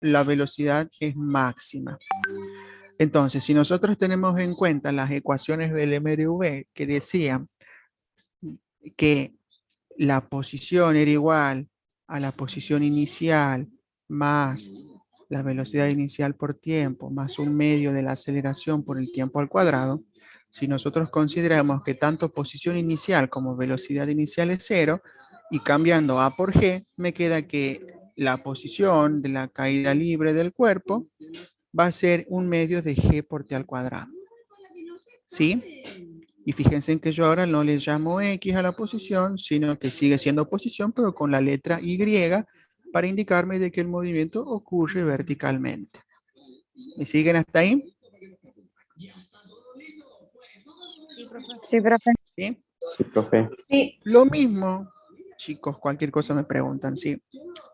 la velocidad es máxima. Entonces, si nosotros tenemos en cuenta las ecuaciones del MRV que decían que la posición era igual a la posición inicial más la velocidad inicial por tiempo más un medio de la aceleración por el tiempo al cuadrado, si nosotros consideramos que tanto posición inicial como velocidad inicial es cero, y cambiando A por G, me queda que la posición de la caída libre del cuerpo va a ser un medio de G por T al cuadrado. ¿Sí? Y fíjense en que yo ahora no le llamo X a la posición, sino que sigue siendo posición, pero con la letra Y para indicarme de que el movimiento ocurre verticalmente. ¿Me siguen hasta ahí? Sí, profe. ¿Sí? Sí, profe. Sí. Lo mismo, chicos, cualquier cosa me preguntan, ¿sí?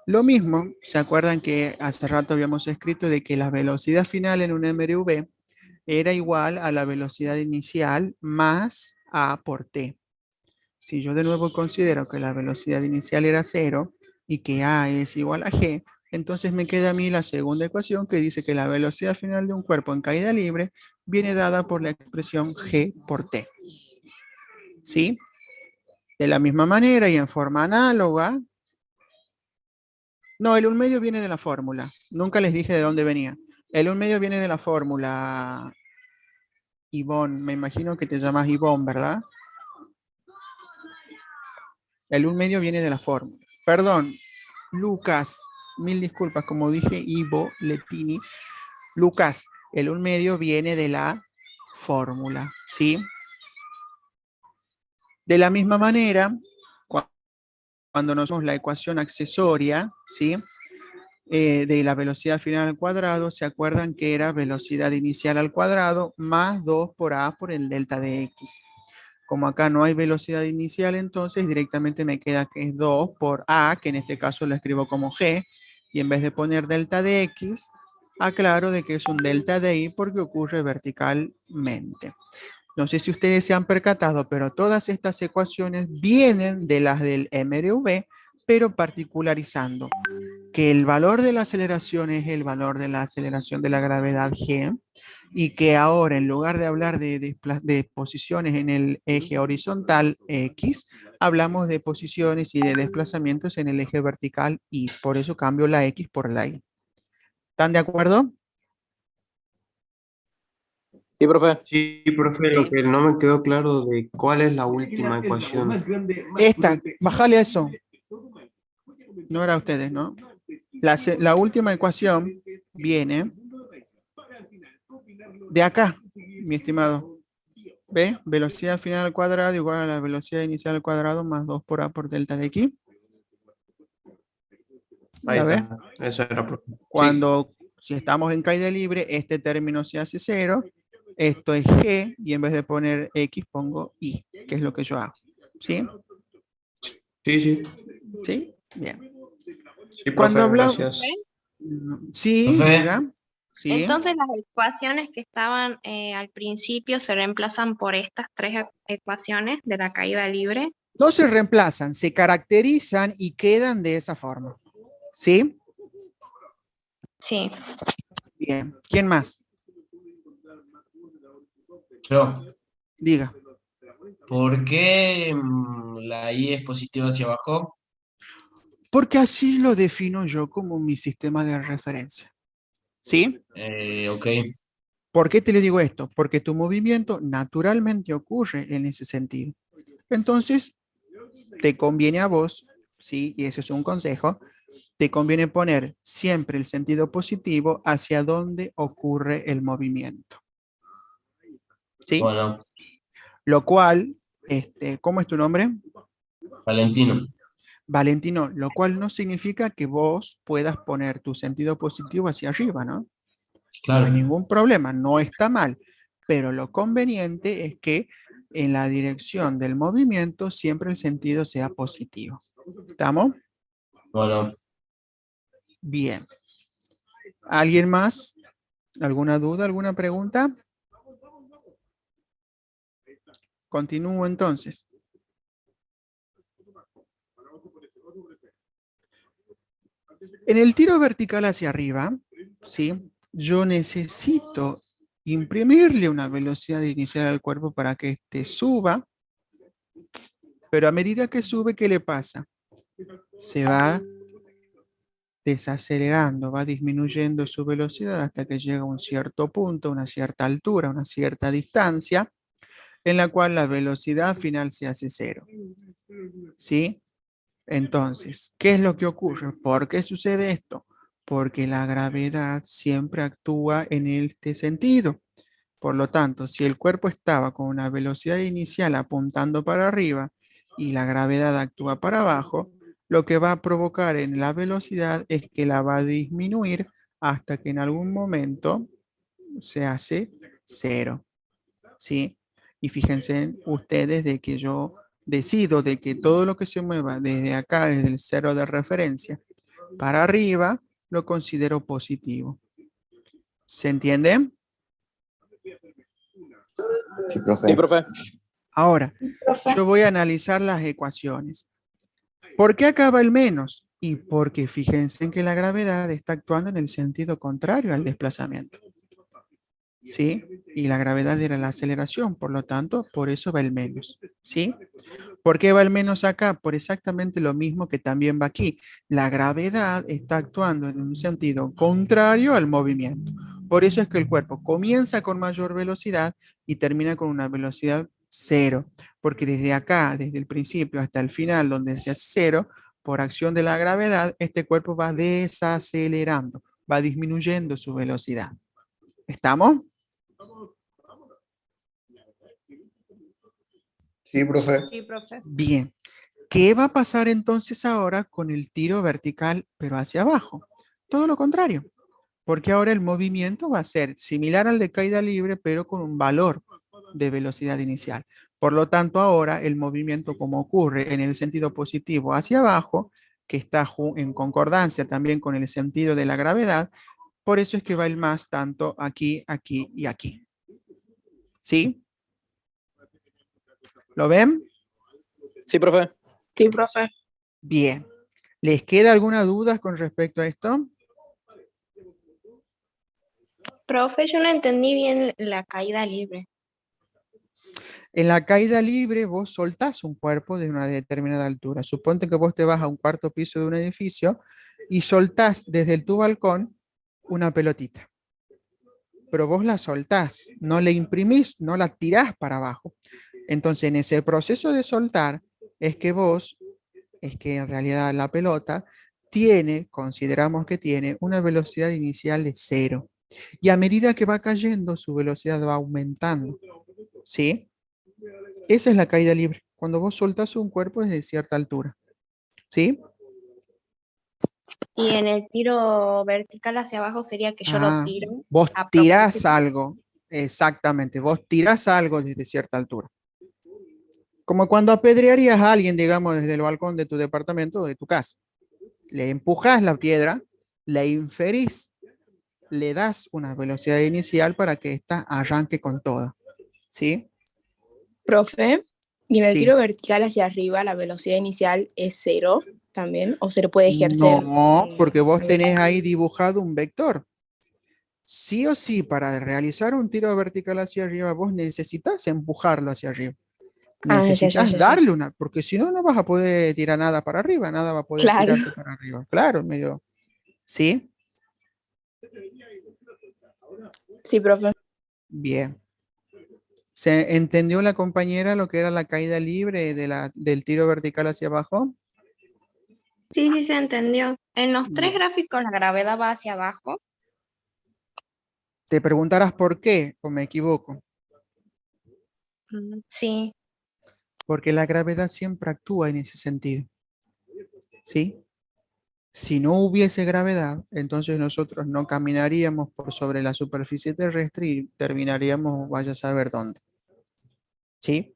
Lo mismo, ¿se acuerdan que hace rato habíamos escrito de que la velocidad final en un MRV era igual a la velocidad inicial más A por T? Si yo de nuevo considero que la velocidad inicial era cero y que A es igual a G, entonces me queda a mí la segunda ecuación que dice que la velocidad final de un cuerpo en caída libre viene dada por la expresión G por T. ¿Sí? De la misma manera y en forma análoga, no, el 1 medio viene de la fórmula. Nunca les dije de dónde venía. El 1 medio viene de la fórmula. Ivonne, me imagino que te llamas Ivonne, ¿verdad? El 1 medio viene de la fórmula. Perdón, Lucas, mil disculpas, como dije Ivo Letini. Lucas, el 1 medio viene de la fórmula, ¿sí? De la misma manera, cuando nos vemos la ecuación accesoria, ¿sí? De la velocidad final al cuadrado, ¿se acuerdan que era velocidad inicial al cuadrado más 2 por A por el delta de X? Como acá no hay velocidad inicial, entonces directamente me queda que es 2 por A, que en este caso lo escribo como G, y en vez de poner delta de X, aclaro de que es un delta de Y porque ocurre verticalmente. No sé si ustedes se han percatado, pero todas estas ecuaciones vienen de las del MRV, pero particularizando que el valor de la aceleración es el valor de la aceleración de la gravedad G, y que ahora en lugar de hablar de posiciones en el eje horizontal X, hablamos de posiciones y de desplazamientos en el eje vertical Y. Por eso cambio la X por la Y. ¿Están de acuerdo? Sí, profe. Sí, profe, lo Sí. que no me quedó claro de cuál es la última ecuación. Esta, bájale eso. No era ustedes, ¿no? La última ecuación viene de acá, mi estimado. ¿Ve? Velocidad final al cuadrado igual a la velocidad inicial al cuadrado más 2 por A por delta de X. Ahí ¿La ves? está, eso era, profe. Sí, Cuando, si estamos en caída libre, este término se hace cero. Esto es G y en vez de poner X pongo Y, que es lo que yo hago. ¿Sí? sí, sí. ¿Sí? Bien. Sí, Cuando profe, hablamos... gracias. Sí, Profe, diga. Sí. Entonces las ecuaciones que estaban al principio se reemplazan por estas tres ecuaciones de la caída libre. No se reemplazan, se caracterizan y quedan de esa forma. ¿Sí? Sí. Bien. ¿Quién más? yo, Diga. ¿por qué la I es positiva hacia abajo? Porque así lo defino yo como mi sistema de referencia. ¿Sí? Ok, ¿Por qué te le digo esto? Porque tu movimiento naturalmente ocurre en ese sentido. Entonces, te conviene a vos, ¿sí? Y ese es un consejo, te conviene poner siempre el sentido positivo hacia donde ocurre el movimiento. ¿Sí? bueno, Lo cual, ¿cómo es tu nombre? Valentino, Valentino, lo cual no significa que vos puedas poner tu sentido positivo hacia arriba, ¿no? No hay claro. ningún problema, no está mal, pero lo conveniente es que en la dirección del movimiento siempre el sentido sea positivo. ¿Estamos? Bueno, Bien. ¿Alguien más? ¿Alguna duda, alguna pregunta? Continúo entonces. En el tiro vertical hacia arriba, ¿sí? Yo necesito imprimirle una velocidad inicial al cuerpo para que éste suba, pero a medida que sube, ¿qué le pasa? Se va desacelerando, va disminuyendo su velocidad hasta que llega a un cierto punto, una cierta altura, una cierta distancia, en la cual la velocidad final se hace cero. ¿Sí? Entonces, ¿qué es lo que ocurre? ¿Por qué sucede esto? Porque la gravedad siempre actúa en este sentido. Por lo tanto, si el cuerpo estaba con una velocidad inicial apuntando para arriba y la gravedad actúa para abajo, lo que va a provocar en la velocidad es que la va a disminuir hasta que en algún momento se hace cero. ¿Sí? Y fíjense ustedes de que yo decido de que todo lo que se mueva desde acá, desde el cero de referencia, para arriba, lo considero positivo. ¿Se entiende? Sí, profe. Sí, profe. Ahora, Profe. yo voy a analizar las ecuaciones. ¿Por qué acaba el menos? Y porque fíjense en que la gravedad está actuando en el sentido contrario al desplazamiento. ¿Sí? Y la gravedad era la aceleración, por lo tanto, por eso va el menos. ¿Sí? ¿Por qué va el menos acá? Por exactamente lo mismo que también va aquí. La gravedad está actuando en un sentido contrario al movimiento. Por eso es que el cuerpo comienza con mayor velocidad y termina con una velocidad cero. Porque desde acá, desde el principio hasta el final, donde se hace cero, por acción de la gravedad, este cuerpo va desacelerando, va disminuyendo su velocidad. ¿Estamos? Sí, profe. Sí, profe. Bien. ¿Qué va a pasar entonces ahora con el tiro vertical, pero hacia abajo? Todo lo contrario, porque ahora el movimiento va a ser similar al de caída libre, pero con un valor de velocidad inicial. Por lo tanto, ahora el movimiento, como ocurre en el sentido positivo hacia abajo, que está en concordancia también con el sentido de la gravedad, por eso es que va el más tanto aquí, aquí y aquí. ¿Sí? ¿Lo ven? Sí, profe. Sí, profe. Bien. ¿Les queda alguna duda con respecto a esto? Profe, yo no entendí bien la caída libre. En la caída libre vos soltás un cuerpo de una determinada altura. Suponte que vos te vas a un cuarto piso de un edificio y soltás desde tu balcón una pelotita. Pero vos la soltás, no la imprimís, no la tirás para abajo. Entonces, en ese proceso de soltar es que en realidad la pelota tiene, consideramos que tiene, una velocidad inicial de cero. Y a medida que va cayendo, su velocidad va aumentando. ¿Sí? Esa es la caída libre, cuando vos soltás un cuerpo desde cierta altura. ¿Sí? Y en el tiro vertical hacia abajo sería que yo lo Ah, tiro vos a tirás propósito. algo, exactamente, vos tirás algo desde cierta altura. Como cuando apedrearías a alguien, digamos, desde el balcón de tu departamento o de tu casa. Le empujás la piedra, la inferís, le das una velocidad inicial para que ésta arranque con toda. ¿Sí? Profe, ¿y en el Sí. tiro vertical hacia arriba la velocidad inicial es cero también? ¿O se le puede ejercer? No, porque vos tenés ahí dibujado un vector. Sí o sí, para realizar un tiro vertical hacia arriba, vos necesitas empujarlo hacia arriba. Ah, ya, Necesitas ya. darle una, porque si no, no vas a poder tirar nada para arriba, nada va a poder Claro. tirarse para arriba. Claro, medio. ¿Sí? Sí, profe. Bien. ¿Se entendió la compañera lo que era la caída libre del tiro vertical hacia abajo? Sí, sí se entendió. En los tres gráficos la gravedad va hacia abajo. Te preguntarás por qué, o me equivoco. Sí, Porque la gravedad siempre actúa en ese sentido. ¿Sí? Si no hubiese gravedad, entonces nosotros no caminaríamos por sobre la superficie terrestre y terminaríamos, vaya a saber dónde. ¿Sí?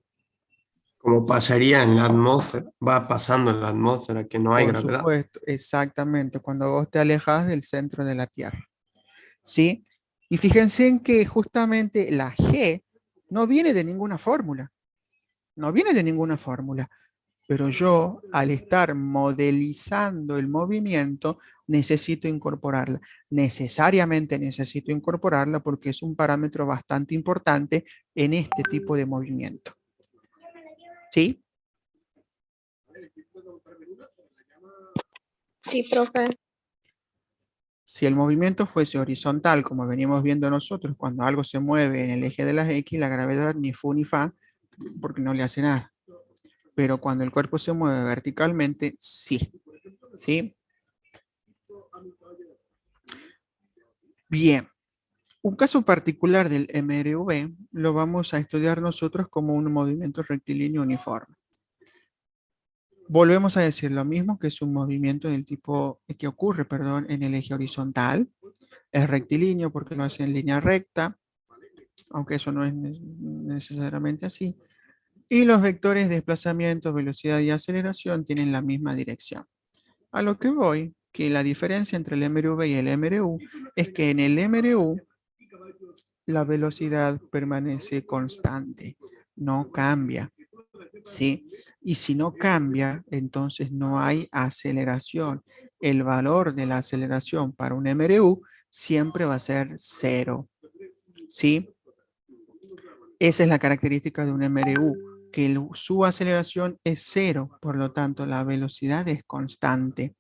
Como pasaría en la atmósfera, va pasando en la atmósfera que no hay Por gravedad. supuesto, exactamente, cuando vos te alejas del centro de la Tierra. ¿Sí? Y fíjense en que justamente la G no viene de ninguna fórmula. No viene de ninguna fórmula. Pero yo, al estar modelizando el movimiento, necesito incorporarla. Necesariamente necesito incorporarla porque es un parámetro bastante importante en este tipo de movimiento. ¿Sí? Sí, profe. Si el movimiento fuese horizontal, como venimos viendo nosotros, cuando algo se mueve en el eje de las X, la gravedad ni fu ni fa, porque no le hace nada. Pero cuando el cuerpo se mueve verticalmente, sí. ¿Sí? Bien. Un caso particular del MRV lo vamos a estudiar nosotros como un movimiento rectilíneo uniforme. Volvemos a decir lo mismo, que es un movimiento del tipo que ocurre, perdón, en el eje horizontal. Es rectilíneo porque lo hace en línea recta, aunque eso no es necesariamente así. Y los vectores de desplazamiento, velocidad y aceleración tienen la misma dirección. A lo que voy, que la diferencia entre el MRV y el MRU es que en el MRU la velocidad permanece constante, no cambia. ¿Sí? Y si no cambia, entonces no hay aceleración. El valor de la aceleración para un MRU siempre va a ser 0. ¿Sí? Esa es la característica de un MRU, que su aceleración es 0, por lo tanto la velocidad es constante.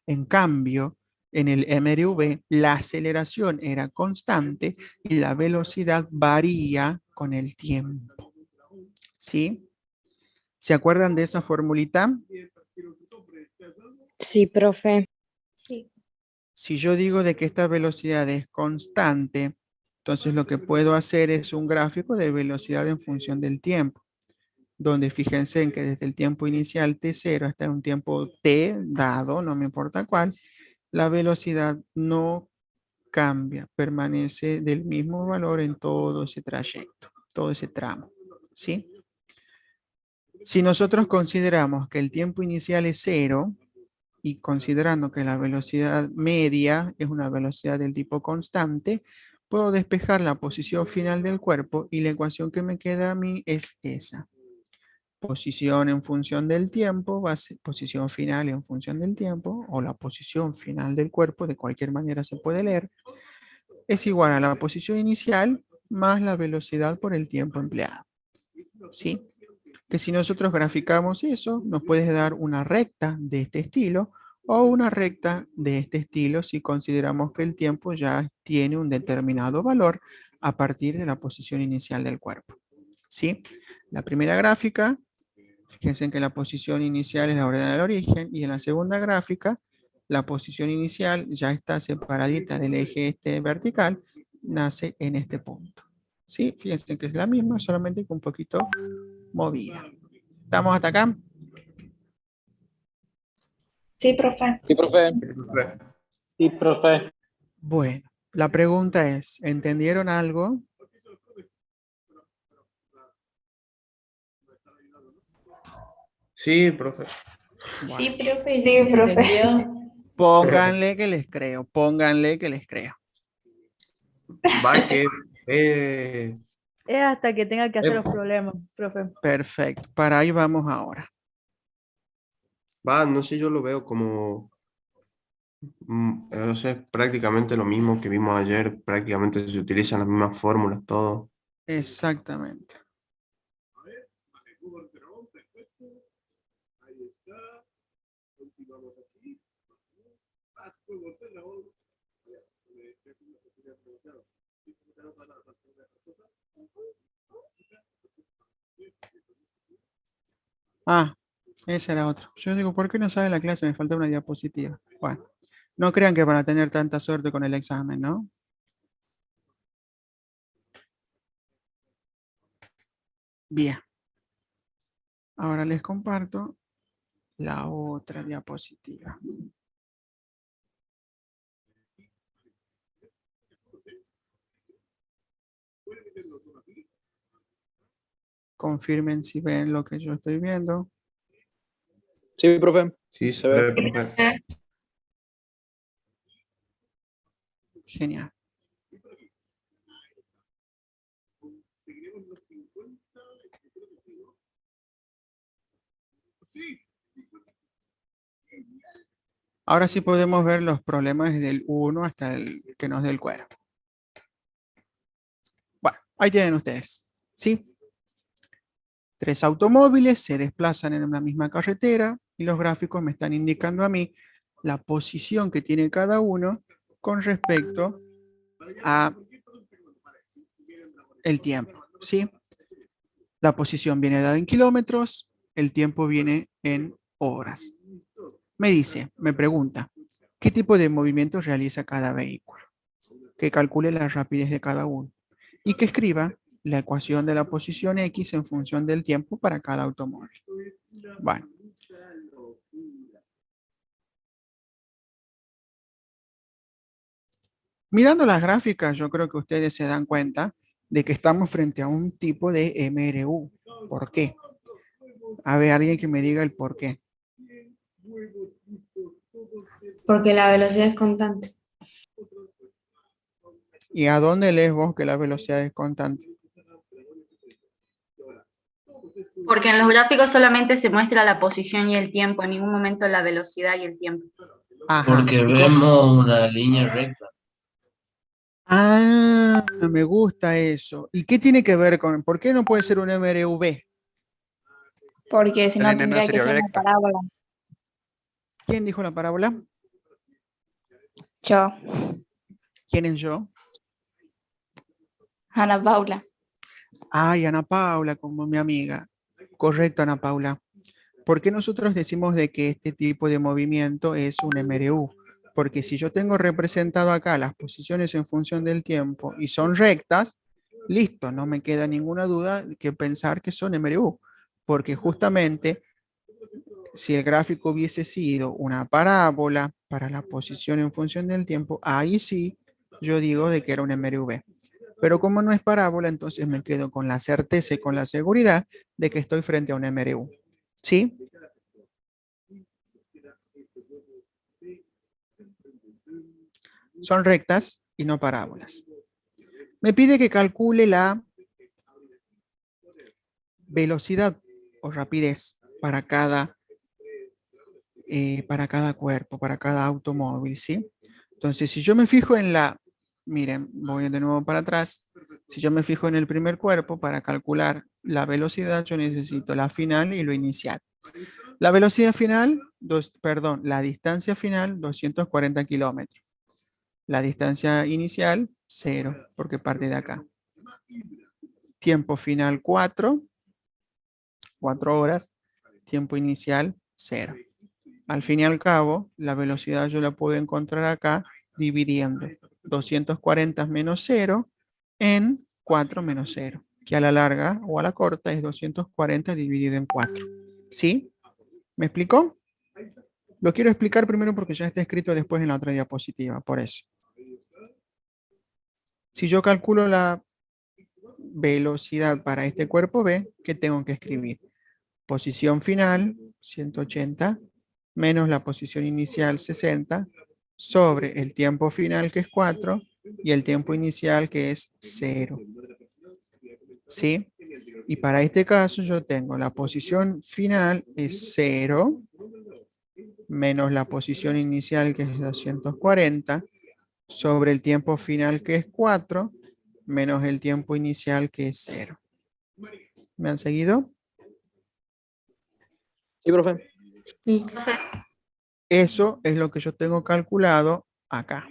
En cambio, en el MRV la aceleración era constante y la velocidad varía con el tiempo. ¿Sí? ¿Se acuerdan de esa formulita? Sí, profe. Sí. Si yo digo de que esta velocidad es constante, entonces lo que puedo hacer es un gráfico de velocidad en función del tiempo, donde fíjense en que desde el tiempo inicial t0 hasta un tiempo t dado, no me importa cuál, la velocidad no cambia, permanece del mismo valor en todo ese trayecto, todo ese tramo. ¿Sí? Si nosotros consideramos que el tiempo inicial es 0, y considerando que la velocidad media es una velocidad del tipo constante, puedo despejar la posición final del cuerpo y la ecuación que me queda a mí es esa. Posición en función del tiempo, va a ser posición final en función del tiempo, o la posición final del cuerpo, de cualquier manera se puede leer, es igual a la posición inicial más la velocidad por el tiempo empleado. ¿Sí? Que si nosotros graficamos eso, nos puede dar una recta de este estilo o una recta de este estilo si consideramos que el tiempo ya tiene un determinado valor a partir de la posición inicial del cuerpo. ¿Sí? La primera gráfica, fíjense que la posición inicial es la ordenada del origen, y en la segunda gráfica, la posición inicial ya está separadita del eje este vertical, nace en este punto. ¿Sí? Fíjense que es la misma, solamente que un poquito movida. ¿Estamos hasta acá? Sí, profe. Sí, profe. Sí, profe. Bueno, la pregunta es, ¿entendieron algo? Sí, profe. Sí, Bueno, profe. Sí, profe. pónganle que les creo, pónganle que les creo. Va que... Es hasta que tenga que hacer los eh, problemas, profe. Perfecto, para ahí vamos ahora. va, no sé, yo lo veo como... no sé, prácticamente lo mismo que vimos ayer, prácticamente se utilizan las mismas fórmulas, todo. Exactamente. Ah, esa era otra. Yo digo, ¿por qué no sale la clase? Me falta una diapositiva. Bueno, no crean que van a tener tanta suerte con el examen, ¿no? Bien. Ahora les comparto la otra diapositiva. Confirmen si ven lo que yo estoy viendo. Sí, profe. Sí, Se se ve, ve. profe. Genial. Ahora sí podemos ver los problemas desde el 1 hasta el que nos dé el cuero. Bueno, ahí tienen ustedes. ¿Sí? 3 automóviles se desplazan en la misma carretera y los gráficos me están indicando a mí la posición que tiene cada uno con respecto a el tiempo. ¿Sí? La posición viene dada en kilómetros, el tiempo viene en horas. Me dice, me pregunta, ¿qué tipo de movimiento realiza cada vehículo? Que calcule la rapidez de cada uno y que escriba la ecuación de la posición X en función del tiempo para cada automóvil. Bueno. Mirando las gráficas, yo creo que ustedes se dan cuenta de que estamos frente a un tipo de MRU. ¿Por qué? A ver, alguien que me diga el por qué. Porque la velocidad es constante. ¿Y a dónde lees vos que la velocidad es constante? Porque en los gráficos solamente se muestra la posición y el tiempo, en ningún momento la velocidad y el tiempo. Ajá. Porque vemos una línea recta. Ah, me gusta eso. ¿Y qué tiene que ver con, por qué no puede ser un MRV? Porque si La no línea no tendría que sería ser una recta. parábola. ¿Quién dijo la parábola? Yo, ¿Quién es yo? Ana Paula. Ay, Ana Paula, como mi amiga. Correcto, Ana Paula. ¿Por qué nosotros decimos de que este tipo de movimiento es un MRU? Porque si yo tengo representado acá las posiciones en función del tiempo y son rectas, listo, no me queda ninguna duda que pensar que son MRU. Porque justamente si el gráfico hubiese sido una parábola para la posición en función del tiempo, ahí sí yo digo de que era un MRV. Pero como no es parábola, entonces me quedo con la certeza y con la seguridad de que estoy frente a un MRU. ¿Sí? Son rectas y no parábolas. Me pide que calcule la velocidad o rapidez para cada cuerpo, para cada automóvil, ¿sí? Entonces, si yo me fijo en la, miren, voy de nuevo para atrás, si yo me fijo en el primer cuerpo, para calcular la velocidad, yo necesito la final y lo inicial. La velocidad final, la distancia final, 240 kilómetros. La distancia inicial, 0, porque parte de acá. Tiempo final, 4 horas. Tiempo inicial, 0. Al fin y al cabo, la velocidad yo la puedo encontrar acá dividiendo 240 menos 0 en 4 menos 0, que a la larga o a la corta es 240 dividido en 4. ¿Sí? ¿Me explicó? Lo quiero explicar primero porque ya está escrito después en la otra diapositiva, por eso. Si yo calculo la velocidad para este cuerpo B, ¿qué tengo que escribir? Posición final, 180, menos la posición inicial, 60, sobre el tiempo final, que es 4, y el tiempo inicial, que es 0. ¿Sí? Y para este caso yo tengo la posición final es 0, menos la posición inicial, que es 240, sobre el tiempo final, que es 4, menos el tiempo inicial, que es 0. ¿Me han seguido? Sí, profe. Sí. Eso es lo que yo tengo calculado acá.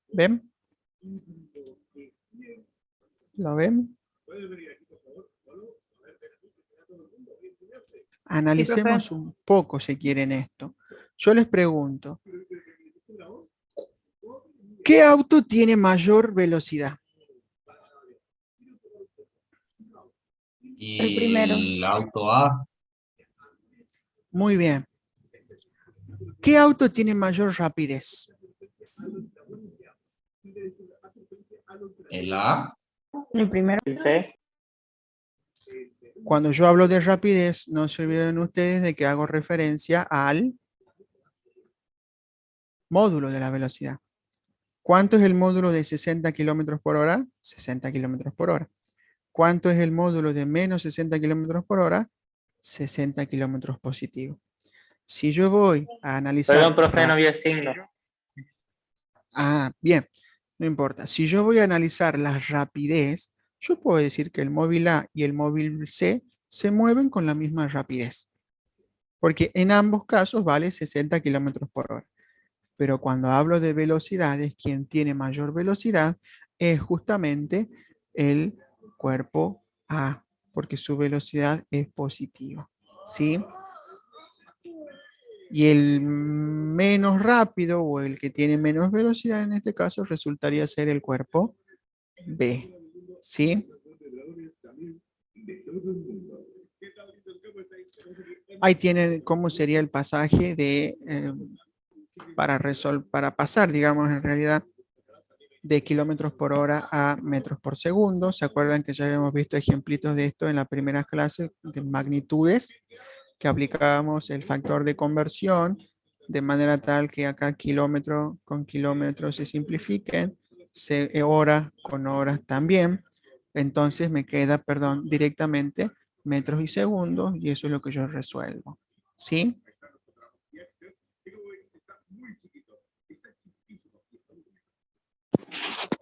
¿Ven? ¿Lo ven? Analicemos un poco, si quieren, esto. Yo les pregunto, ¿qué auto tiene mayor velocidad? Y El primero. el auto A, Muy bien. ¿Qué auto tiene mayor rapidez? el A, El primero. El C. Cuando yo hablo de rapidez, no se olviden ustedes de que hago referencia al módulo de la velocidad. ¿Cuánto es el módulo de 60 kilómetros por hora? 60 kilómetros por hora. ¿Cuánto es el módulo de menos 60 kilómetros por hora? 60 kilómetros positivos. Si yo voy a analizar... Perdón, profe, no vi el signo. Ah, bien, no importa. Si yo voy a analizar la rapidez, yo puedo decir que el móvil A y el móvil C se mueven con la misma rapidez. Porque en ambos casos vale 60 kilómetros por hora. Pero cuando hablo de velocidades, quien tiene mayor velocidad es justamente el cuerpo A, porque su velocidad es positiva. ¿Sí? Y el menos rápido o el que tiene menos velocidad en este caso resultaría ser el cuerpo B. ¿Sí? Ahí tienen cómo sería el pasaje de, para pasar, digamos, en realidad, de kilómetros por hora a metros por segundo. ¿Se acuerdan que ya habíamos visto ejemplitos de esto en la primera clase de magnitudes? Que aplicábamos el factor de conversión de manera tal que acá kilómetro con kilómetro se simplifiquen, hora con horas también. Entonces me queda, perdón, directamente metros y segundos y eso es lo que yo resuelvo. ¿Sí?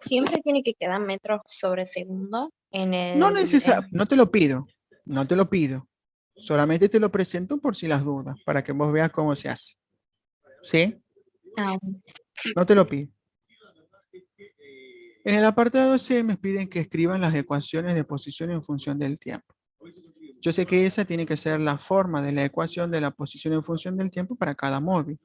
Siempre tiene que quedar metros sobre segundo en No el... no te lo pido, no te lo pido. Solamente te lo presento por si las dudas, para que vos veas cómo se hace. ¿Sí? No te lo pido. En el apartado C me piden que escriban las ecuaciones de posición en función del tiempo. Yo sé que esa tiene que ser la forma de la ecuación de la posición en función del tiempo para cada móvil.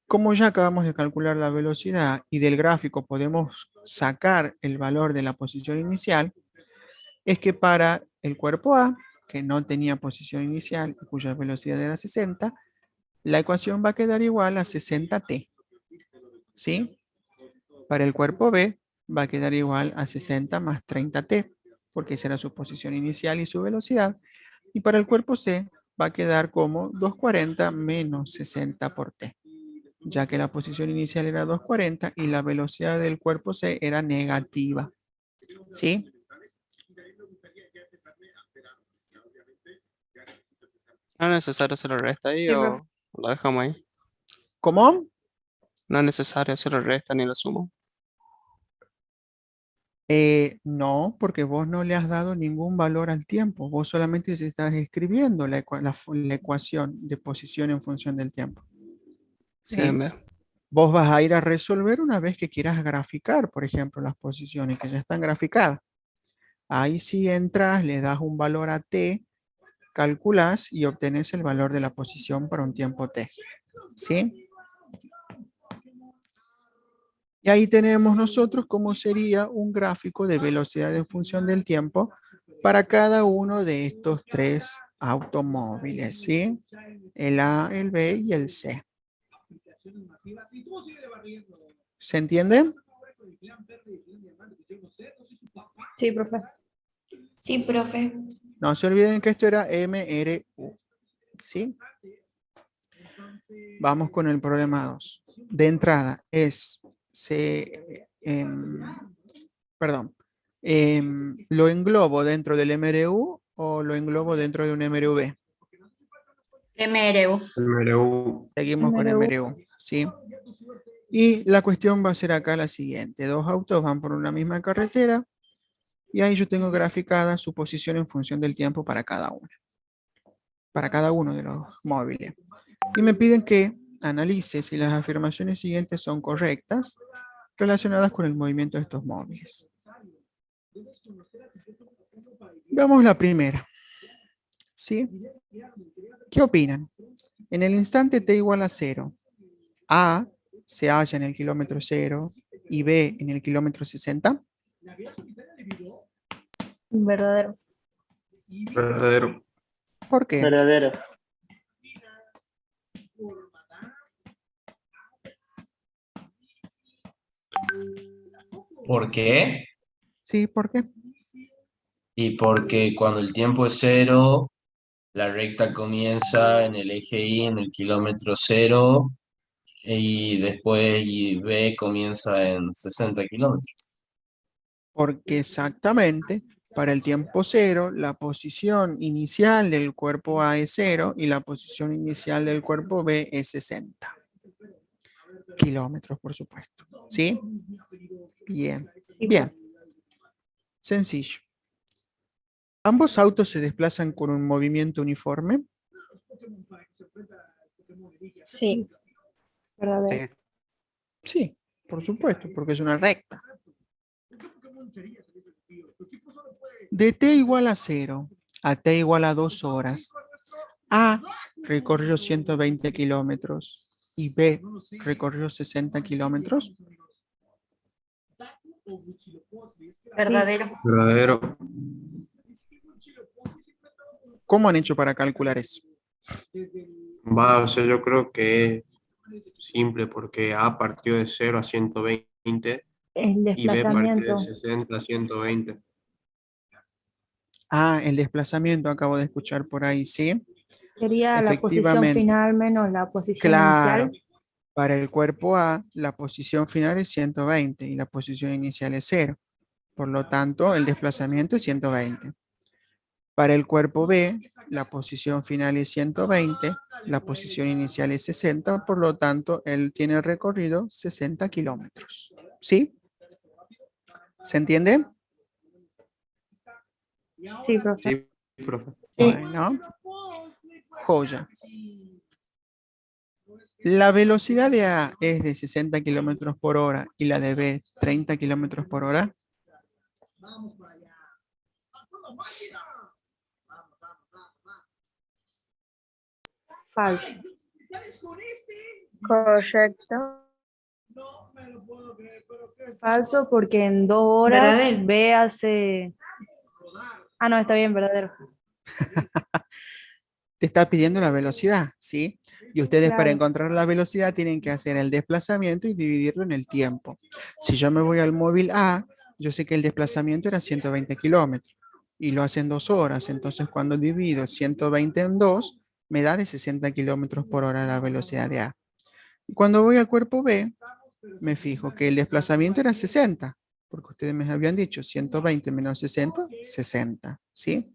Como ya acabamos de calcular la velocidad y del gráfico podemos sacar el valor de la posición inicial, es que para el cuerpo A, que no tenía posición inicial y cuya velocidad era 60, la ecuación va a quedar igual a 60t. ¿Sí? Para el cuerpo B va a quedar igual a 60 más 30t, porque esa era su posición inicial y su velocidad. Y para el cuerpo C va a quedar como 240 menos 60 por t, ya que la posición inicial era 240 y la velocidad del cuerpo C era negativa. ¿Sí? ¿No es necesario hacer el resta ahí Sí, profe. o lo dejamos ahí? ¿Cómo? No es necesario hacer el resta ni la suma. No, porque vos no le has dado ningún valor al tiempo. Vos solamente estás escribiendo la ecuación de posición en función del tiempo. ¿Sí? Bien, bien. Vos vas a ir a resolver una vez que quieras graficar, por ejemplo, las posiciones que ya están graficadas. Ahí sí entras, le das un valor a t, calculas y obtenés el valor de la posición para un tiempo t. ¿Sí? Y ahí tenemos nosotros cómo sería un gráfico de velocidad en función del tiempo para cada uno de estos tres automóviles, ¿sí? El A, el B y el C. ¿Se entiende? Sí, profe. Sí, profe. No se olviden que esto era MRU, ¿sí? Vamos con el problema 2. De entrada es, ¿lo englobo dentro del MRU o lo englobo dentro de un MRV? MRU. MRU. Seguimos con MRU. MRU, ¿sí? Y la cuestión va a ser acá la siguiente. Dos autos van por una misma carretera y ahí yo tengo graficada su posición en función del tiempo para cada uno. Para cada uno de los móviles. Y me piden que analice si las afirmaciones siguientes son correctas relacionadas con el movimiento de estos móviles. Veamos la primera. ¿Sí? ¿Qué opinan? En el instante t igual a 0, A se halla en el kilómetro 0 y B en el kilómetro 60. Verdadero. Verdadero. ¿Por qué? Verdadero. ¿Por qué? Sí, ¿por qué? Y porque cuando el tiempo es 0, la recta comienza en el eje Y, en el kilómetro 0, y después y B comienza en 60 kilómetros. Porque exactamente Para el tiempo cero, la posición inicial del cuerpo A es 0 y la posición inicial del cuerpo B es 60 kilómetros, por supuesto. ¿Sí? Bien. Bien. Sencillo. ¿Ambos autos se desplazan con un movimiento uniforme? Sí. Verdadero. Sí, por supuesto, porque es una recta. De t igual a 0 a t igual a 2 horas, A recorrió 120 kilómetros y B recorrió 60 kilómetros. Verdadero. Verdadero. ¿Cómo han hecho para calcular eso? O sea, yo creo que es simple porque A partió de 0 a 120 El y B partió de desplazamiento. 60 a 120. Ah, el desplazamiento acabo de escuchar por ahí, ¿sí? Sería la posición Efectivamente. final menos la posición Claro. inicial. Para el cuerpo A, la posición final es 120 y la posición inicial es 0. Por lo tanto, el desplazamiento es 120. Para el cuerpo B, la posición final es 120, la posición inicial es 60, por lo tanto, él tiene recorrido 60 kilómetros. ¿Sí? ¿Se entiende? Sí, profe. Sí, profe. Bueno, joya. La velocidad de A es de 60 kilómetros por hora y la de B 30 kilómetros por hora. Falso. Correcto. Falso porque en 2 horas Verdadero. B hace... Ah, no, está bien, verdadero. Te está pidiendo la velocidad, ¿sí? Y ustedes para Claro. encontrar la velocidad tienen que hacer el desplazamiento y dividirlo en el tiempo. Si yo me voy al móvil A, yo sé que el desplazamiento era 120 kilómetros y lo hace en 2 horas. Entonces cuando divido 120 en 2, me da de 60 kilómetros por hora la velocidad de A. Y cuando voy al cuerpo B, me fijo que el desplazamiento era 60, porque ustedes me habían dicho 120 menos 60, 60, ¿sí?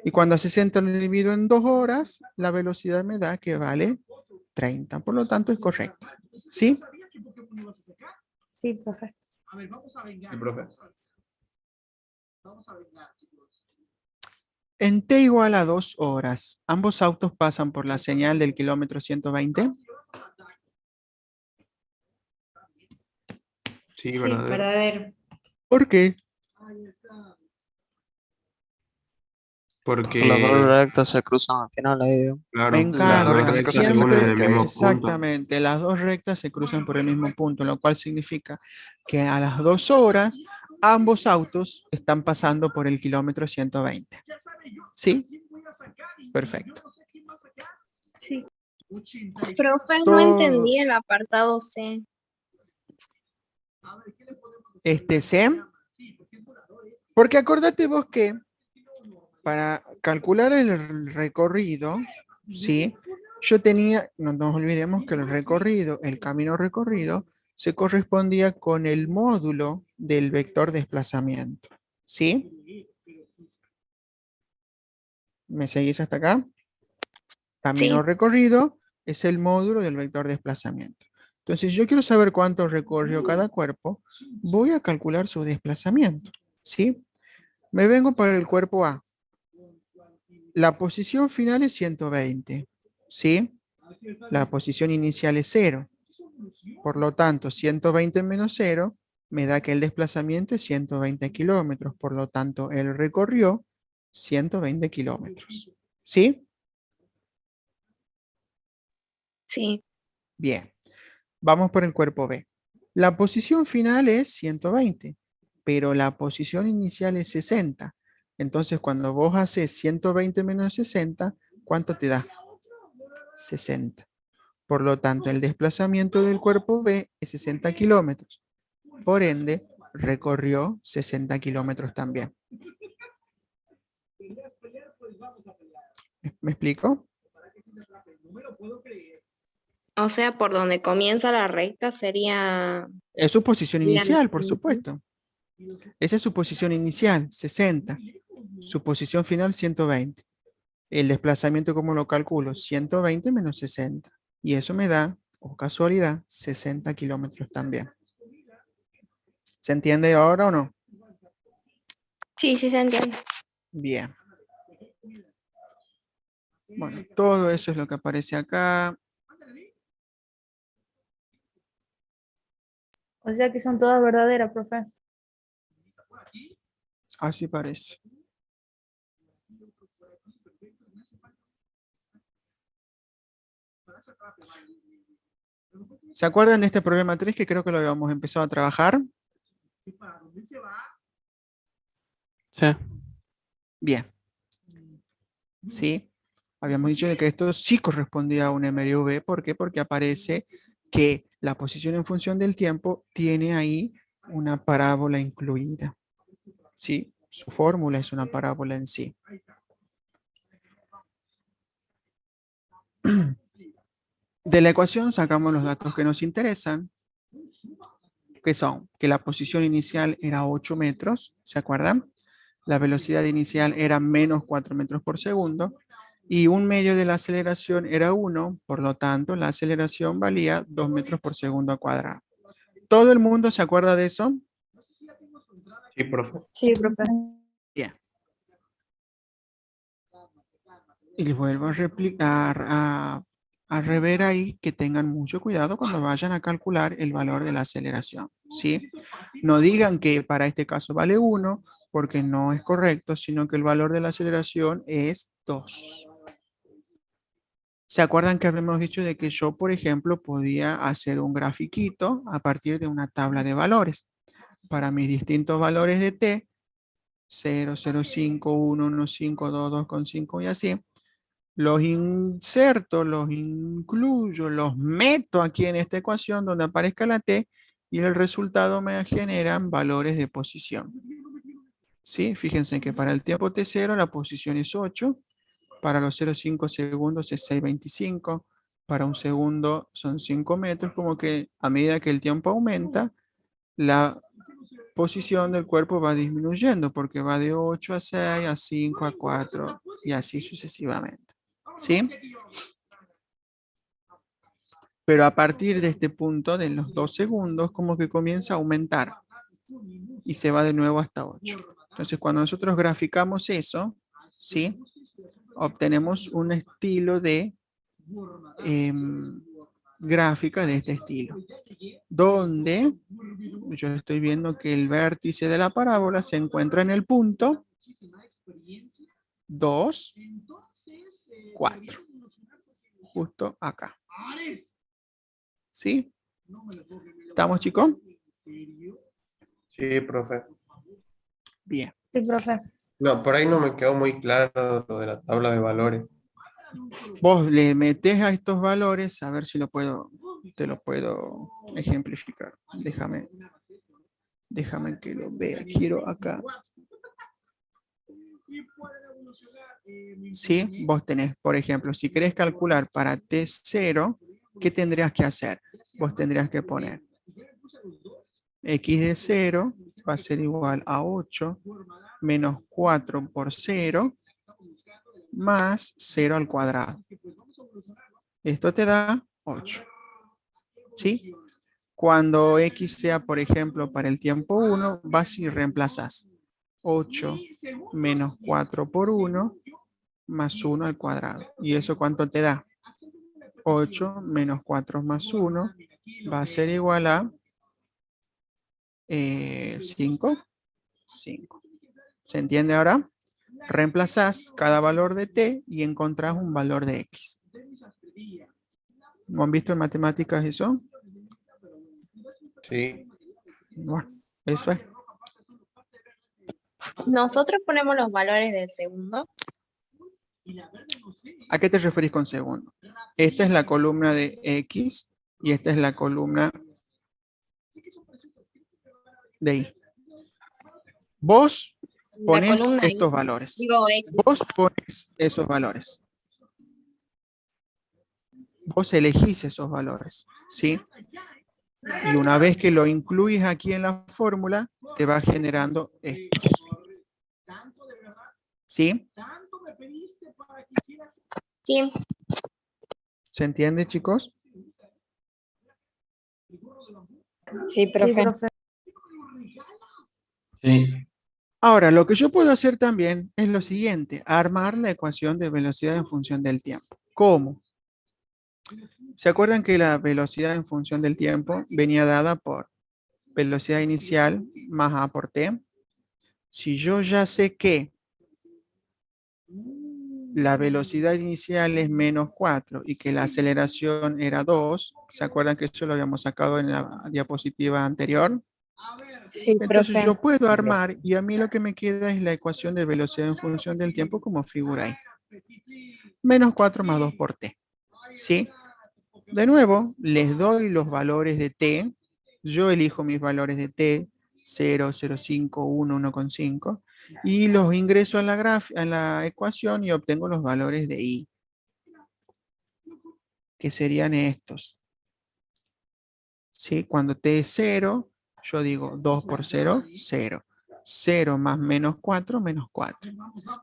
Y cuando a 60 lo divido en 2 horas, la velocidad me da que vale 30, por lo tanto es correcto, ¿sí? Sí, profe. Sí, profe. En t igual a 2 horas, ¿ambos autos pasan por la señal del kilómetro 120? Sí, Sí, verdadero. verdadero. ¿Por qué? Porque las dos Porque, rectas se cruzan al final ahí. Me claro, las dos encanta, Se rectas se cruzan unen en siempre, el mismo punto. exactamente, las dos rectas se cruzan por el mismo punto, lo cual significa que a las 2 horas ambos autos están pasando por el kilómetro 120. ¿Sí? Perfecto. Sí. Profe, no Todo, entendí el apartado C. ¿C? Porque acordate vos que para calcular el recorrido, ¿sí? Yo tenía, no nos olvidemos que el recorrido, el camino recorrido, se correspondía con el módulo del vector desplazamiento, ¿sí? ¿Me seguís hasta acá? Camino Sí. recorrido es el módulo del vector desplazamiento. Entonces, si yo quiero saber cuánto recorrió cada cuerpo, voy a calcular su desplazamiento, ¿sí? Me vengo para el cuerpo A. La posición final es 120, ¿sí? La posición inicial es 0. Por lo tanto, 120 menos 0 me da que el desplazamiento es 120 kilómetros. Por lo tanto, él recorrió 120 kilómetros. ¿Sí? Sí. Bien. Vamos por el cuerpo B. La posición final es 120, pero la posición inicial es 60. Entonces, cuando vos haces 120 menos 60, ¿cuánto te da? 60. Por lo tanto, el desplazamiento del cuerpo B es 60 kilómetros. Por ende, recorrió 60 kilómetros también. ¿Me explico? O sea, por donde comienza la recta sería... Es su posición sería inicial, por supuesto. Esa es su posición inicial, 60. Su posición final, 120. El desplazamiento, ¿cómo lo calculo? 120 menos 60. Y eso me da, o casualidad, 60 kilómetros también. ¿Se entiende ahora o no? Sí, sí se entiende. Bien. Bueno, todo eso es lo que aparece acá. O sea que son todas verdaderas, profe. Así parece. ¿Se acuerdan de este problema 3 que creo que lo habíamos empezado a trabajar? Sí. Bien. Sí. Habíamos dicho de que esto sí correspondía a un MRV. ¿Por qué? Porque aparece que la posición en función del tiempo tiene ahí una parábola incluida. ¿Sí? Su fórmula es una parábola en sí. De la ecuación sacamos los datos que nos interesan, que son que la posición inicial era 8 metros, ¿se acuerdan? La velocidad inicial era menos 4 metros por segundo, y un medio de la aceleración era 1, por lo tanto la aceleración valía 2 metros por segundo al cuadrado. ¿Todo el mundo se acuerda de eso? Sí, profe. Sí, profe. Bien. Y les vuelvo a replicar, a rever ahí que tengan mucho cuidado cuando vayan a calcular el valor de la aceleración, ¿sí? No digan que para este caso vale 1, porque no es correcto, sino que el valor de la aceleración es 2. ¿Se acuerdan que habíamos dicho de que yo, por ejemplo, podía hacer un grafiquito a partir de una tabla de valores? Para mis distintos valores de t, 0, 0, 5, 1, 1, 5, 2, 2,5 y así. Los inserto, los incluyo, los meto aquí en esta ecuación donde aparezca la t y el resultado me generan valores de posición. ¿Sí? Fíjense que para el tiempo t0 la posición es 8, para los 0,5 segundos es 6,25, para un segundo son 5 metros, como que a medida que el tiempo aumenta, la posición del cuerpo va disminuyendo porque va de 8 a 6, a 5, a 4 y así sucesivamente. ¿Sí? Pero a partir de este punto, de los 2 segundos, como que comienza a aumentar y se va de nuevo hasta 8. Entonces, cuando nosotros graficamos eso, ¿sí? Obtenemos un estilo de gráfica de este estilo, donde yo estoy viendo que el vértice de la parábola se encuentra en el punto 2, 4, justo acá. ¿Sí? ¿Estamos, chicos? Sí, profe. Bien. Sí, profe. No, por ahí no me quedó muy claro lo de la tabla de valores. Vos le metés a estos valores, a ver si te lo puedo ejemplificar. Déjame que lo vea. Quiero acá. Sí, vos tenés, por ejemplo, si querés calcular para T0, ¿qué tendrías que hacer? Vos tendrías que poner x de 0 va a ser igual a 8 menos 4 por 0 más 0 al cuadrado. Esto te da 8. ¿Sí? Cuando x sea, por ejemplo, para el tiempo 1, vas y reemplazas 8 menos 4 por 1 más 1 al cuadrado. ¿Y eso cuánto te da? 8 menos 4 más 1 va a ser igual a 5. 5. ¿Se entiende ahora? Reemplazás cada valor de t y encontrás un valor de x. ¿No han visto en matemáticas eso? Sí. Bueno, eso es. Nosotros ponemos los valores del segundo. ¿A qué te referís con segundo? Esta es la columna de x y esta es la columna de y. Vos pones estos valores. Vos pones esos valores. Vos elegís esos valores, ¿sí? Y una vez que lo incluyes aquí en la fórmula, te va generando estos. ¿Sí? Sí, ¿Se entiende, chicos? Sí, Sí, profe. profe. Sí, Ahora, lo que yo puedo hacer también es lo siguiente, armar la ecuación de velocidad en función del tiempo. ¿Cómo? ¿Se acuerdan que la velocidad en función del tiempo venía dada por velocidad inicial más a por t? Si yo ya sé que la velocidad inicial es menos 4 y que la aceleración era 2, ¿se acuerdan que eso lo habíamos sacado en la diapositiva anterior? Sí, Entonces profe. yo puedo armar y a mí lo que me queda es la ecuación de velocidad en función del tiempo como figura ahí. Menos 4 más 2 por t. ¿Sí? De nuevo, les doy los valores de t. Yo elijo mis valores de t, 0, 0,5, 1, 1,5. Y los ingreso a la ecuación y obtengo los valores de i, que serían estos. ¿Sí? Cuando t es 0, yo digo 2 por 0, 0. 0 más menos 4, menos 4.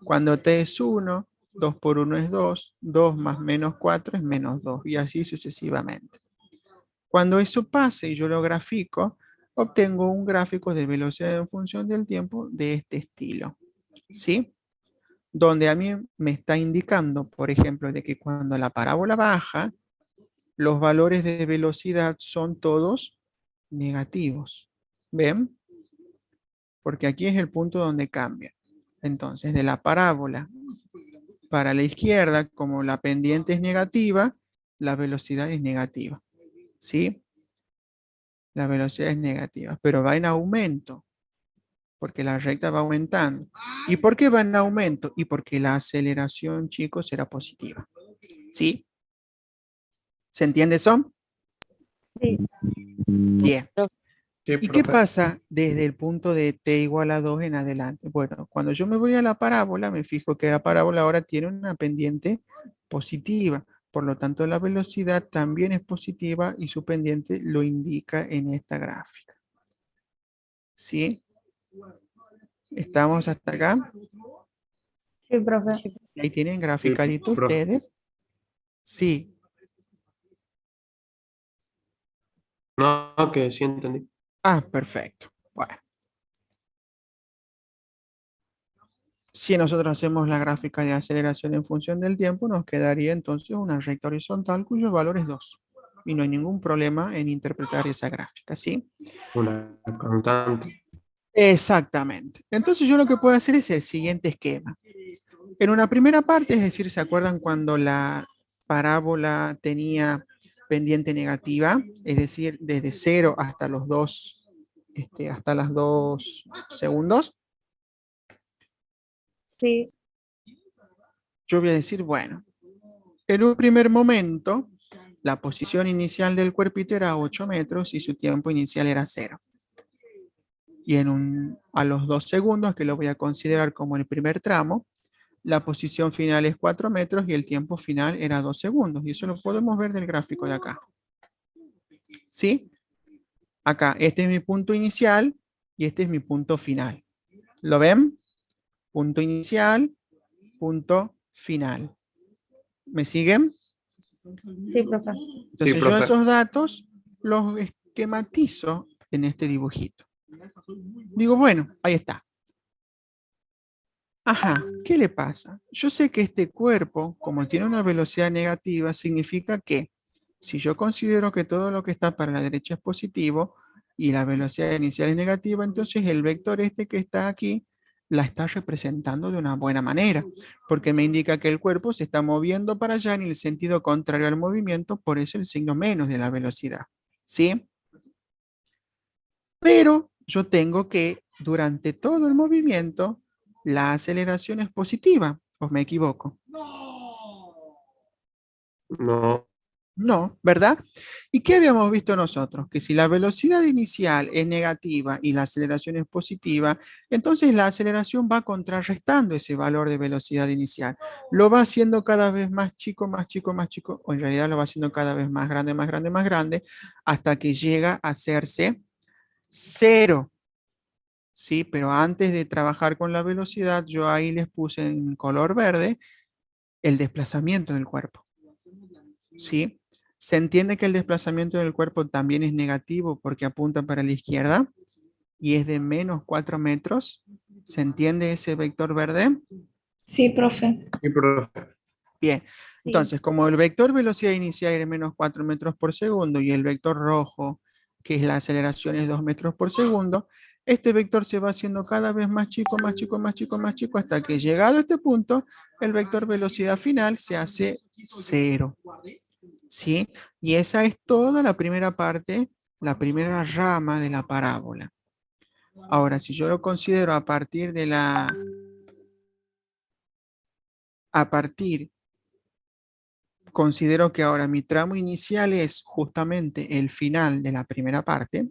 Cuando t es 1, 2 por 1 es 2, 2 más menos 4 es menos 2, y así sucesivamente. Cuando eso pase y yo lo grafico, obtengo un gráfico de velocidad en función del tiempo de este estilo. ¿Sí? Donde a mí me está indicando, por ejemplo, de que cuando la parábola baja, los valores de velocidad son todos negativos. ¿Ven? Porque aquí es el punto donde cambia. Entonces, de la parábola para la izquierda, como la pendiente es negativa, la velocidad es negativa. ¿Sí? La velocidad es negativa, pero va en aumento, porque la recta va aumentando. ¿Y por qué va en aumento? Y porque la aceleración, chicos, será positiva. ¿Sí? ¿Se entiende eso? Sí. Bien. Sí, ¿Y qué profe. pasa desde el punto de t igual a 2 en adelante? Bueno, cuando yo me voy a la parábola, me fijo que la parábola ahora tiene una pendiente positiva. Por lo tanto, la velocidad también es positiva y su pendiente lo indica en esta gráfica. ¿Sí? ¿Estamos hasta acá? Sí, profe. Ahí tienen Sí, graficadito profe. ustedes. Sí. No, que sí entendí. Ah, perfecto. Bueno. Si nosotros hacemos la gráfica de aceleración en función del tiempo, nos quedaría entonces una recta horizontal cuyo valor es 2. Y no hay ningún problema en interpretar esa gráfica, ¿sí? Una constante. Exactamente. Entonces yo lo que puedo hacer es el siguiente esquema. En una primera parte, es decir, ¿se acuerdan cuando la parábola tenía pendiente negativa? Es decir, desde 0 hasta los 2, hasta las 2 segundos. Sí. Yo voy a decir, bueno, en un primer momento, la posición inicial del cuerpito era 8 metros y su tiempo inicial era 0. Y a los 2 segundos, que lo voy a considerar como el primer tramo, la posición final es 4 metros y el tiempo final era 2 segundos. Y eso lo podemos ver del gráfico de acá. ¿Sí? Acá, este es mi punto inicial y este es mi punto final. ¿Lo ven? Punto inicial, punto final. ¿Me siguen? Sí, profe. Entonces Sí, yo profe. esos datos los esquematizo en este dibujito. Digo, bueno, ahí está. Ajá, ¿qué le pasa? Yo sé que este cuerpo, como tiene una velocidad negativa, significa que si yo considero que todo lo que está para la derecha es positivo y la velocidad inicial es negativa, entonces el vector este que está aquí la está representando de una buena manera, porque me indica que el cuerpo se está moviendo para allá en el sentido contrario al movimiento, por eso el signo menos de la velocidad. ¿Sí? Pero yo tengo que durante todo el movimiento la aceleración es positiva, ¿o me equivoco? No. No, ¿verdad? ¿Y qué habíamos visto nosotros? Que si la velocidad inicial es negativa y la aceleración es positiva, entonces la aceleración va contrarrestando ese valor de velocidad inicial. Lo va haciendo cada vez más chico, más chico, más chico, o en realidad lo va haciendo cada vez más grande, más grande, más grande, hasta que llega a hacerse cero. ¿Sí? Pero antes de trabajar con la velocidad, yo ahí les puse en color verde el desplazamiento del cuerpo. ¿Sí? Se entiende que el desplazamiento del cuerpo también es negativo porque apunta para la izquierda y es de menos 4 metros. ¿Se entiende ese vector verde? Sí, profe. Sí, profe. Bien, entonces como el vector velocidad inicial es menos 4 metros por segundo y el vector rojo, que es la aceleración, es 2 metros por segundo, este vector se va haciendo cada vez más chico, más chico, más chico, más chico, hasta que llegado a este punto, el vector velocidad final se hace 0. ¿Sí? Y esa es toda la primera parte, la primera rama de la parábola. Ahora, si yo lo considero a partir de considero que ahora mi tramo inicial es justamente el final de la primera parte.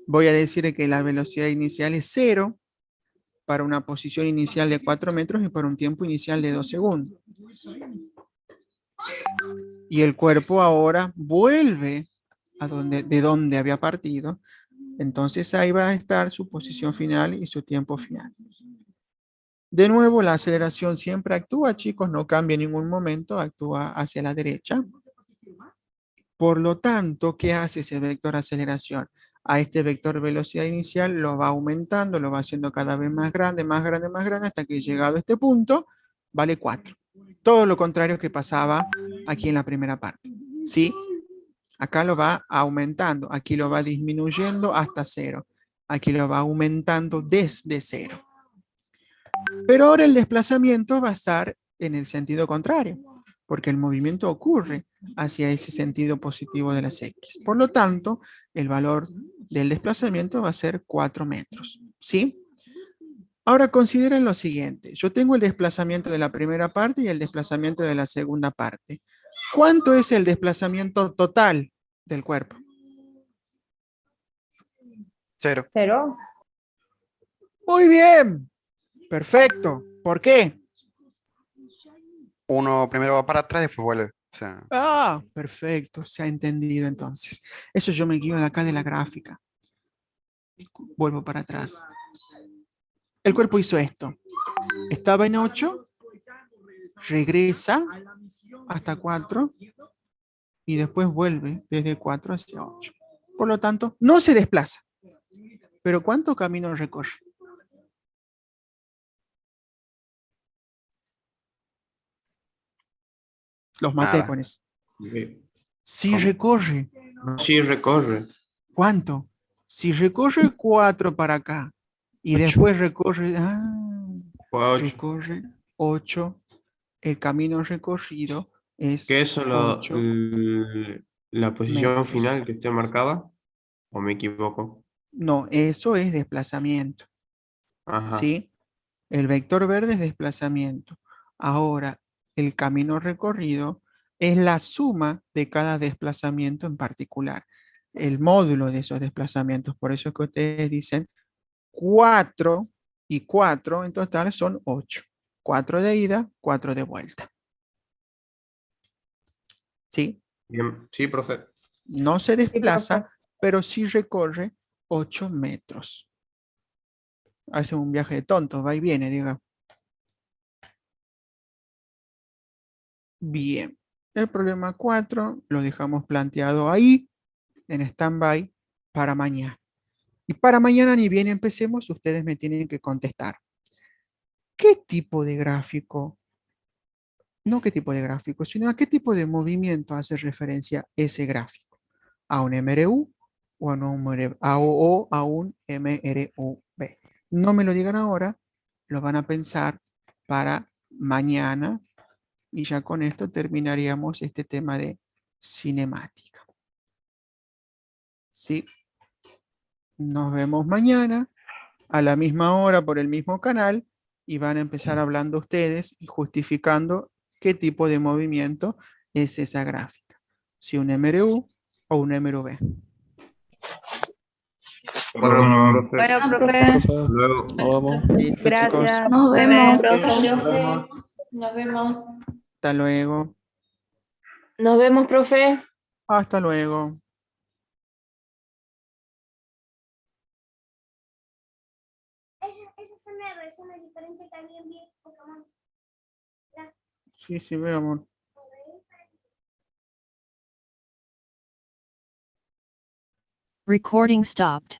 Voy a decir que la velocidad inicial es 0 para una posición inicial de 4 metros y para un tiempo inicial de 2 segundos. Y el cuerpo ahora vuelve de donde había partido. Entonces ahí va a estar su posición final y su tiempo final. De nuevo, la aceleración siempre actúa, chicos, no cambia en ningún momento, actúa hacia la derecha. Por lo tanto, ¿qué hace ese vector aceleración? A este vector velocidad inicial lo va aumentando, lo va haciendo cada vez más grande, más grande, más grande, hasta que llegado a este punto, vale 4. Todo lo contrario que pasaba aquí en la primera parte. ¿Sí? Acá lo va aumentando, aquí lo va disminuyendo hasta 0. Aquí lo va aumentando desde 0. Pero ahora el desplazamiento va a estar en el sentido contrario, porque el movimiento ocurre hacia ese sentido positivo de las X. Por lo tanto, el valor del desplazamiento va a ser 4 metros. ¿Sí? Ahora consideren lo siguiente. Yo tengo el desplazamiento de la primera parte y el desplazamiento de la segunda parte. ¿Cuánto es el desplazamiento total del cuerpo? 0. 0. Muy bien. Perfecto. ¿Por qué? Uno primero va para atrás y después vuelve. O sea, Ah, perfecto. Se ha entendido entonces. Eso yo me guío de acá de la gráfica. Vuelvo para atrás. El cuerpo hizo esto. Estaba en 8, regresa hasta 4 y después vuelve desde 4 hacia 8. Por lo tanto, no se desplaza. Pero ¿cuánto camino recorre? Los maté nada. con eso. Sí. Si ¿Cómo? recorre. Sí, recorre. ¿Cuánto? Si recorre 4 para acá y 8. después recorre, Fue 8. recorre 8, el camino recorrido es ¿Qué es solo 8 la posición metros. final que esté marcada? ¿O me equivoco? No, eso es desplazamiento. Ajá. ¿Sí? El vector verde es desplazamiento. Ahora, el camino recorrido es la suma de cada desplazamiento en particular. El módulo de esos desplazamientos. Por eso es que ustedes dicen 4 y 4 en total son 8. 4 de ida, 4 de vuelta. ¿Sí? Bien. Sí, profe. No se Sí, profe. desplaza, pero sí recorre 8 metros. Hace un viaje de tonto, va y viene, diga. Bien. El problema 4 lo dejamos planteado ahí, en stand-by, para mañana. Y para mañana, ni bien empecemos, ustedes me tienen que contestar. ¿Qué tipo de gráfico? No qué tipo de gráfico, sino a qué tipo de movimiento hace referencia ese gráfico. ¿A un MRU o a un MRUB? No me lo digan ahora, lo van a pensar para mañana y ya con esto terminaríamos este tema de cinemática. ¿Sí? Nos vemos mañana a la misma hora por el mismo canal y van a empezar hablando ustedes y justificando qué tipo de movimiento es esa gráfica. Si un MRU o un MRV. Bueno, profe, Bueno, profe, hasta luego. Nos vemos. Listo, chicos. gracias. Nos Bye, vemos, bye. profe. Nos vemos. Hasta luego. Nos vemos, profe. Hasta luego. Sí, sí, veo, amor. Recording stopped.